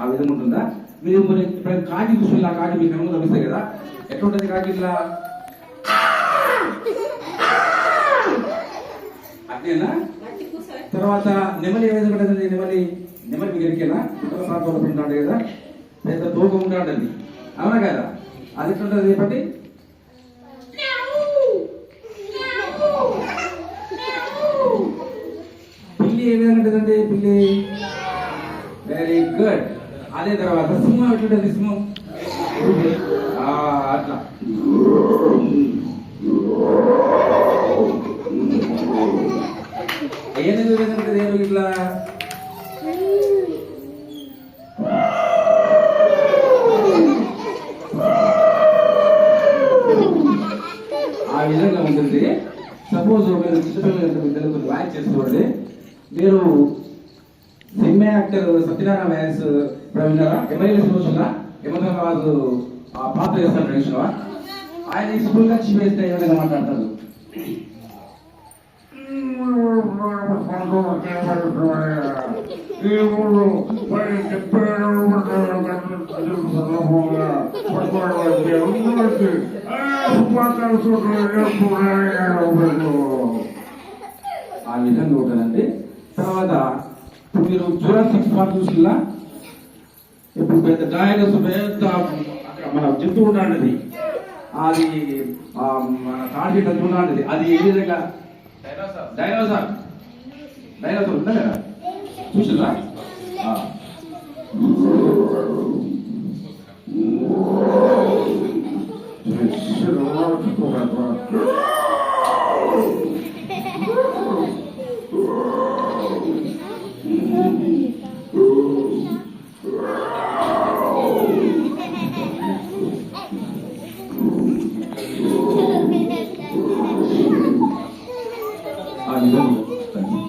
ఆ విధంగా ఉంటుందా? మీరు మరి కాకి చూసుకుని ఆ కాకి మీకు కనుక లభిస్తాయి కదా, ఎట్లుంటది కాకి ఇట్లా అట్లేనా? తర్వాత నెమలి ఏ విధంగా ఉంటుందండి? నెమలి మీకు ఎరికేనా? ఉత్తర ప్రాంతంలో ఉంటాడు కదా, పెద్ద తోక ఉంటాడండి, అవునా కదా? అది ఎట్లుంటుంది చెప్పండి? పిల్లి ఏ విధంగా ఉంటుందండి? పిల్లి వెరీ గుడ్. అదే తర్వాత సింహం ఎట్లుంటుంది? సింహం అట్లా ఏనుగు విధంగా ఉంటుంది? ఏనుగు ఇట్లా ఆ విధంగా ఉంటుంది. సపోజ్ మీరు చిన్నపిల్లలు వాయిస్ చేసుకోండి. మీరు సినిమా యాక్టర్ సత్యనారాయణ వాయిస్ ఇప్పుడు విన్నారా? ఎమ్మెల్యే చూసుకున్నా యమధర్మరాజు ఆ పాత్ర చేస్తాను చూసినావా? ఆయన స్కూల్ గా వేస్తే ఏ విధంగా మాట్లాడతారు? ఆ విధంగా ఉంటుందండి. తర్వాత మీరు జురాసిక్ పార్క్ చూసినా, ఇప్పుడు పెద్ద డైనోసార్ పెద్ద మన జంతువు ఉన్నాడు, అది మన తాడిట చూడాలి, అది ఏ విధంగా డైనోసార్ ఉందా కదా, చూసినా? ఆ విధంగా